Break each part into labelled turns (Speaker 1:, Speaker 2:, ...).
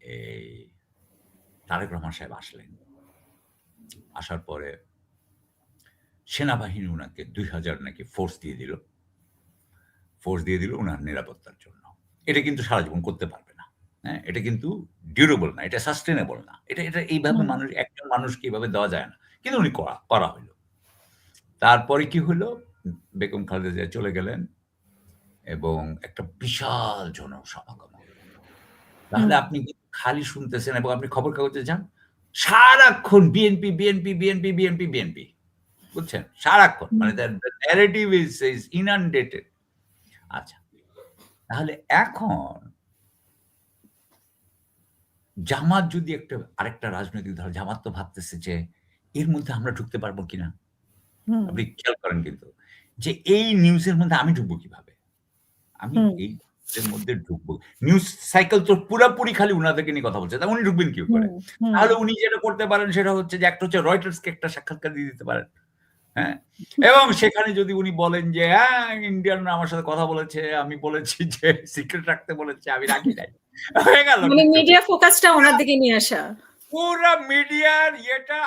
Speaker 1: এই তারেক রহমান সাহেব আসলেন। আসার পরে সেনাবাহিনী উনাকে ২,০০০ নাকি ফোর্স দিয়ে দিল। ফোর্স দিয়ে দিল উনার নিরাপত্তার জন্য। এটা কিন্তু সারা জীবন করতে পারবে না। হ্যাঁ? এটা কিন্তু ডিউরেবল না। এটা সাস্টেইনেবল না। এটা এইভাবে
Speaker 2: হুম।
Speaker 1: একজন মানুষকে এভাবে দেওয়া যায় না। কিন্তু উনি করা হইল। তারপরে কি হইল? বেগম খালেদা জিয়া চলে গেলেন এবং একটা বিশাল জনসমাগম হলো। তাহলে
Speaker 2: হুম।
Speaker 1: আপনি কিন্তু খালি শুনতেছেন এবং আপনি খবর কাগজে যান, সারাক্ষণ BNP, BNP, BNP, BNP, BNP. বুঝছেন? সারাক্ষণ।
Speaker 2: হুম।
Speaker 1: মানে the narrative is inundated. আচ্ছা। তাহলে এখন জামাত যদি আরেকটা রাজনৈতিক দল, জামাত তো ভাবতেছে যে এর মধ্যে আমরা ঢুকতে পারবো কিনা?
Speaker 2: হুম।
Speaker 1: আপনি খেয়াল করেন কিন্তু যে এই নিউজের মধ্যে আমি ঢুকবো কিভাবে? আমি
Speaker 2: হুম।
Speaker 1: এই এর মধ্যে ঢুকবো। নিউজ সাইকেল তো পুরাপুরি খালি উনাদেরকে নিয়ে কথা বলছে। তা উনি ঢুকবেন কি করে?
Speaker 2: হুম। হুম।
Speaker 1: তাহলে উনি যেটা করতে পারেন সেটা হচ্ছে যে একটা হচ্ছে রয়টার্সকে একটা সাক্ষাৎকার দিয়ে দিতে পারেন। হ্যাঁ? এবং সেখানে যদি উনি বলেন যে, "হ্যাঁ, ইন্ডিয়ানরা আমার সাথে কথা বলেছে। আমি বলেছি যে সিক্রেট রাখতে বলেছে, আমি রাখি নাই।" হয়ে গেল
Speaker 2: মানে
Speaker 1: কিন্তু।
Speaker 2: মিডিয়া ফোকাসটা উনার দিকে নিয়ে আসা।
Speaker 1: পুরা মিডিয়ার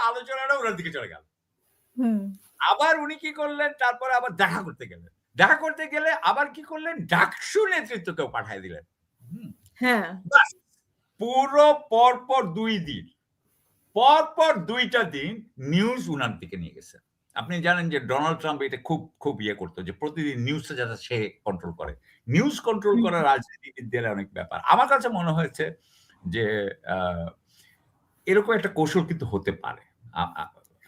Speaker 1: আলোচনাটা উনার দিকে চলে গেল।
Speaker 2: হুম।
Speaker 1: আবার উনি কি করলেন? তারপরে আবার দেখা করতে গেলেন। দেখা করতে গেলে আবার কি করলেন? ডাকসু নেতৃত্বকেও পাঠায় দিলেন। হুম?
Speaker 2: হ্যাঁ।
Speaker 1: বাস পুরো পরপর ২ দিন। পরপর ২ টা দিন নিউজ উনার দিকে নিয়ে গেছে। আপনি জানেন যে ডোনাল্ড ট্রাম্প এটা খুব ইয়ে করত যে প্রতিদিন নিউজটা যাতে সে কন্ট্রোল করে। নিউজ কন্ট্রোল
Speaker 2: হুম।
Speaker 1: করা রাজনীতিবিদদের অনেক ব্যাপার। আমার কাছে মনে হয়েছে যে আ এরকম একটা কৌশল কিন্তু হতে পারে। আ আ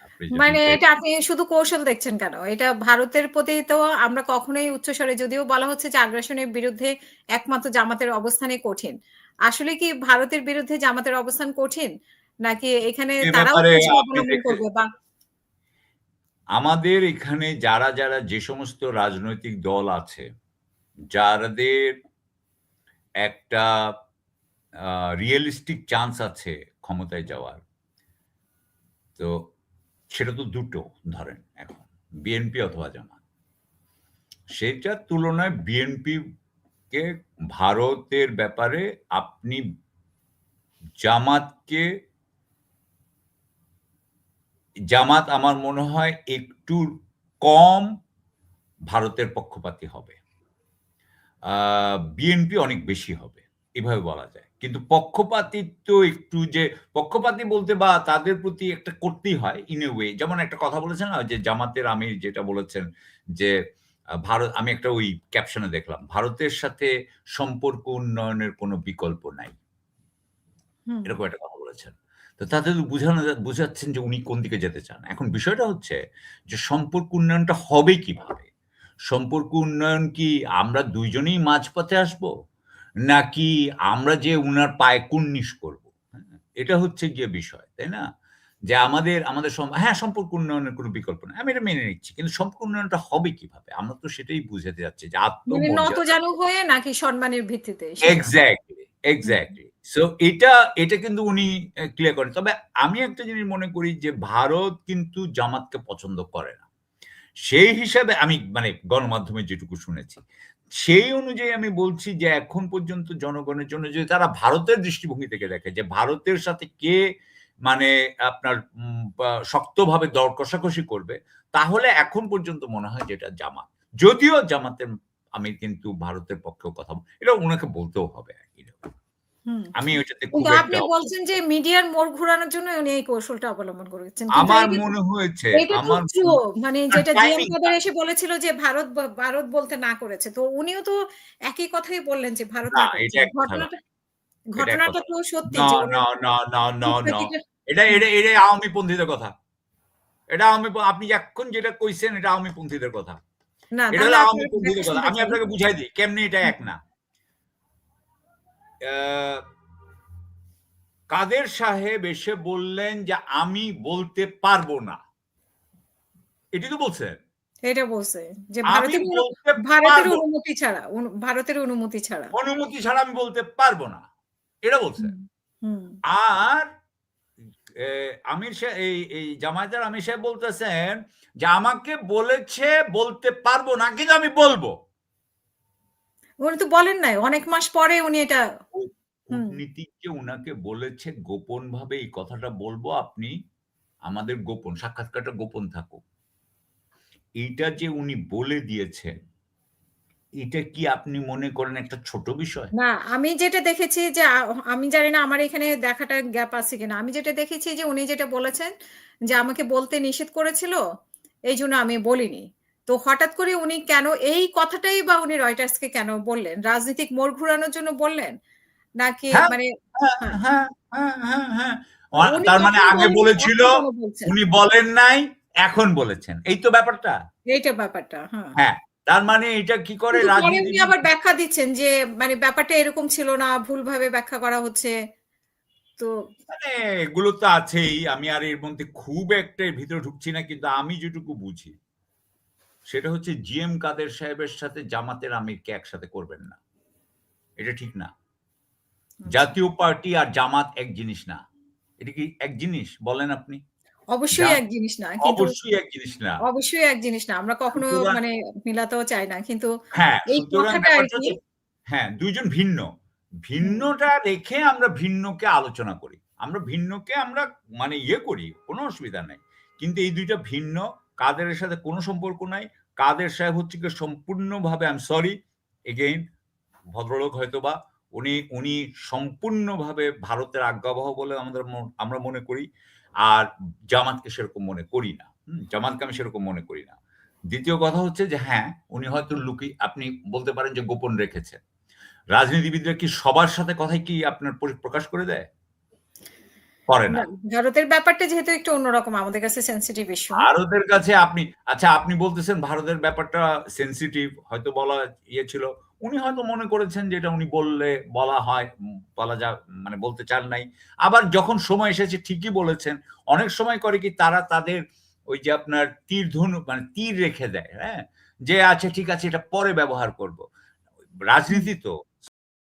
Speaker 1: আপনি যদি
Speaker 2: মানে এটা আপনি শুধু কৌশল দেখছেন কেন? এটা ভারতের প্রতি তো আমরা কখনোই উচ্চস্বরে যদিও বলা হচ্ছে যে আগ্রাসনের বিরুদ্ধে একমাত্র জামাতের অবস্থানই কঠিন। আসলে কি ভারতের বিরুদ্ধে জামাতের অবস্থান কঠিন? নাকি এখানে
Speaker 1: এ
Speaker 2: তারাও
Speaker 1: ব্যাপারে
Speaker 2: কৌশল
Speaker 1: আপনি
Speaker 2: অবলম্বন করবে বা
Speaker 1: আমাদের এখানে যারা যে সমস্ত রাজনৈতিক দল আছে, যাদের একটা রিয়ালিস্টিক চান্স আছে ক্ষমতায় যাওয়ার। তো সেটা তো ২ টো ধরেন এখন। বিএনপি অথবা জামাত। সেটার তুলনায় বিএনপিকে ভারতের ব্যাপারে আপনি জামাতকে জামাত আমার মনে হয় একটু কম ভারতের পক্ষপাতী হবে। আ বিএনপি অনেক বেশি হবে। এভাবে বলা যায়। কিন্তু পক্ষপাতিত্ব একটু যে পক্ষপাতী বলতে বা তাদের প্রতি একটা করতেই হয় ইন এ ওয়ে। যেমন একটা কথা বলেছেন না যে জামাতের আমির যেটা বলেছেন যে আমি একটা ওই ক্যাপশনে দেখলাম। ভারতের সাথে সম্পর্ক উন্নয়নের কোনো বিকল্প নাই।
Speaker 2: হুম,
Speaker 1: এরকম একটা কথা বলেছেন। তো তাতে তো বুঝাচ্ছেন যে উনি কোন দিকে যেতে চান। এখন বিষয়টা হচ্ছে যে সম্পর্ক উন্নয়নটা হবে কিভাবে? সম্পর্ক উন্নয়ন কি আমরা ২ জনেই মাঝপথে আসবো? নাকি আমরা যেয়ে উনার পায়ে কুর্নিশ করব? হ্যাঁ? এটা হচ্ছে গিয়ে বিষয়, তাই না? যে আমাদের হ্যাঁ, সম্পর্ক উন্নয়নের কোনো বিকল্প নাই। আমি এটা মেনে নিচ্ছি। কিন্তু সম্পর্ক উন্নয়নটা হবে কিভাবে? আমরা তো সেটাই বুঝাতে যাচ্ছি যে
Speaker 2: মানে
Speaker 1: আত্মমর্যাদা
Speaker 2: নতজানু হয়ে নাকি সম্মানের ভিত্তিতে সেটা?
Speaker 1: এক্সাক্টলি,
Speaker 2: হুম,
Speaker 1: এক্সাক্টলি। সো এটা কিন্তু উনি ক্লিয়ার করেন। তবে আমি একটা জিনিস মনে করি যে ভারত কিন্তু জামাতকে পছন্দ করে না। সেই হিসাবে আমি মানে গণমাধ্যমে যেটুকু শুনেছি। সেই অনুযায়ী আমি বলছি যে এখন পর্যন্ত জনগণের জন্য যদি তারা ভারতের দৃষ্টিভঙ্গি থেকে দেখে যে ভারতের সাথে কে মানে আপনার শক্তভাবে দর কষাকষি করবে, তাহলে এখন পর্যন্ত মনে হয় যে এটা জামাত। যদিও জামাতের আমি কিন্তু ভারতের পক্ষেও কথা এটা উনাকে বলতেও হবে আরকি।
Speaker 2: হুম।
Speaker 1: আমি ওইটাতে খুব
Speaker 2: কিন্তু আপনি
Speaker 1: একটা
Speaker 2: বলছেন যে মিডিয়ার মোড় ঘুরানোর জন্য উনি এই কৌশলটা অবলম্বন করেছেন। কিন্তু
Speaker 1: আমার
Speaker 2: এটা তো
Speaker 1: মনে হয়েছে
Speaker 2: এটা তো
Speaker 1: আমার
Speaker 2: ট্রু মানে যেটা জিএম
Speaker 1: টাইমিংটা
Speaker 2: কাদের এসে বলেছিল যে ভারত বলতে না করেছে। তো উনিও তো একই কথাই বললেন যে ভারত
Speaker 1: না
Speaker 2: না করেছে।
Speaker 1: এটা এক কথা নয়।
Speaker 2: ঘটনাটা
Speaker 1: এটা এক
Speaker 2: ঘটনাটা
Speaker 1: কথা
Speaker 2: তো
Speaker 1: নয়।
Speaker 2: সত্যি
Speaker 1: না,
Speaker 2: যে উনার
Speaker 1: না, না, না, না, না।
Speaker 2: প্রতিটা
Speaker 1: এটা
Speaker 2: হুম,
Speaker 1: এটা এটা আওয়ামীপন্থীদের কথা। এটা আপনি এখন যেটা কইছেন এটা আওয়ামীপন্থীদের কথা।
Speaker 2: না
Speaker 1: এটা
Speaker 2: তাহলে
Speaker 1: হলো
Speaker 2: আপনার
Speaker 1: আওয়ামীপন্থীদের
Speaker 2: ব্যাখ্যা
Speaker 1: কথা।
Speaker 2: শুনতে
Speaker 1: আমি
Speaker 2: চাই।
Speaker 1: আপনাকে বুঝাই দিই কেমনে এটা এক
Speaker 2: হুম,
Speaker 1: না। অ্যা কাদের সাহেব এসে বললেন যে, "আমি বলতে পারব না।" এটাই তো বলছেন।
Speaker 2: এটা বলছে যে
Speaker 1: আমি বলতে
Speaker 2: ভারতের
Speaker 1: পারব না।
Speaker 2: অনুমতি ছাড়া ভারতের অনুমতি ছাড়া।
Speaker 1: অনুমতি ছাড়া আমি বলতে পারব না। এটা বলছেন।
Speaker 2: হুম, হুম।
Speaker 1: আর এ আমির সাহে এই জামায়াতের আমির সাহেব বলতেছেন যে, "আমাকে বলেছে বলতে পারব না, কিন্তু আমি বলব।"
Speaker 2: উনি তো বলেন নাই। অনেক মাস পরে উনি এটা
Speaker 1: ও কূটনীতিক যে উনাকে বলেছে গোপনভাবে এই কথাটা বলবো, আপনি আমাদের গোপন সাক্ষাৎকারটা গোপন থাকুক। এইটা যে উনি বলে দিয়েছেন, এটা কি আপনি মনে করেন একটা ছোট বিষয়?
Speaker 2: না, আমি যেটা দেখেছি যে আমি জানি না আমার এখানে দেখাটা গ্যাপ আছে কিনা। আমি যেটা দেখেছি যে উনি যেটা বলেছেন যে আমাকে বলতে নিষেধ করেছিল, এইজন্য আমি বলিনি। তো হঠাৎ করে উনি কেন এই কথাটাই বা উনি রয়টার্সকে কেন বললেন? রাজনৈতিক মোড় ঘুরানোর জন্য বললেন? নাকি
Speaker 1: হ্যাঁ,
Speaker 2: মানে
Speaker 1: হ্যাঁ,
Speaker 2: হ্যাঁ,
Speaker 1: হ্যাঁ, হ্যাঁ, হ্যাঁ, হ্যাঁ।
Speaker 2: উনি
Speaker 1: তার মানে
Speaker 2: তখন
Speaker 1: আগে
Speaker 2: বলেননি,
Speaker 1: বলেছিল,
Speaker 2: এখন কেন বলছেন?
Speaker 1: উনি বলেন নাই, এখন বলেছেন। এই তো ব্যাপারটা?
Speaker 2: এইটা ব্যাপারটা। হ্যাঁ।
Speaker 1: হ্যাঁ, তার মানে এটা কি করে
Speaker 2: কিন্তু পরে উনি
Speaker 1: রাজনীতিবিদ
Speaker 2: আবার ব্যাখ্যা দিচ্ছেন যে মানে ব্যাপারটা এরকম ছিল না, ভুলভাবে ব্যাখ্যা করা হচ্ছে। তো
Speaker 1: মানে এগুলো তো আছেই। আমি আর এর মধ্যে খুব একটা এর ভিতরে ঢুকছি না। কিন্তু আমি যেটুকু বুঝি, সেটা হচ্ছে জি.এম. কাদের সাহেবের সাথে জামাতের আমিরকে একসাথে করবেন না। এটা ঠিক না।
Speaker 2: আচ্ছা।
Speaker 1: জাতীয় পার্টি আর জামাত এক জিনিস না। এটা কি এক জিনিস? বলেন আপনি। যা
Speaker 2: অবশ্যই এক জিনিস না। কিন্তু
Speaker 1: অবশ্যই এক জিনিস না।
Speaker 2: অবশ্যই এক জিনিস না। আমরা কখনো
Speaker 1: সুতরাং
Speaker 2: মানে মিলাতেও চাই না। কিন্তু
Speaker 1: হ্যাঁ,
Speaker 2: এই
Speaker 1: সুতরাং
Speaker 2: কথাটা
Speaker 1: ব্যাপারটা
Speaker 2: আরকি
Speaker 1: হচ্ছে হ্যাঁ, ২ জন ভিন্ন।
Speaker 2: হুম,
Speaker 1: ভিন্নটা রেখে আমরা ভিন্নকে আলোচনা করি। আমরা ভিন্নকে আমরা মানে ইয়ে করি, কোনো অসুবিধা নাই। কিন্তু এই ২ টা ভিন্ন, কাদেরের সাথে কোনো সম্পর্ক নাই। কাদের সাহেব হচ্ছে গিয়ে সম্পূর্ণভাবে আই এম সরি এগেইন ভদ্রলোক হয়তোবা উনি সম্পূর্ণভাবে ভারতের আজ্ঞাবহ বলে আমরা মনে করি। আর জামাতকে সেরকম মনে করি না। জামাতকে আমি সেরকম মনে করি না। দ্বিতীয় কথা হচ্ছে যে হ্যাঁ, উনি হয়তো আপনি বলতে পারেন যে গোপন রেখেছেন। রাজনীতিবিদরা কি সবার সাথে কথাই কি আপনার প্রকাশ করে দেয়? করে
Speaker 2: না
Speaker 1: না।
Speaker 2: ভারতের ব্যাপারটা যেহেতু একটু অন্যরকম আমাদের কাছে সেনসিটিভ ইস্যু।
Speaker 1: ভারতের কাছে আপনি বলতেছেন ভারতের ব্যাপারটা সেনসিটিভ হয়তো বলা ইয়ে ছিল। উনি হয়তো মনে করেছেন যে এটা উনি বলা হয় বলা মানে বলতে চান নাই। আবার যখন সময় এসেছে ঠিকই বলেছেন। অনেক সময় করে কি তারা তাদের ওই যে আপনার মানে তীর রেখে দেয়, হ্যাঁ? যে আচ্ছা ঠিক আছে এটা পরে ব্যবহার করব।
Speaker 2: হুম,
Speaker 1: রাজনীতি তো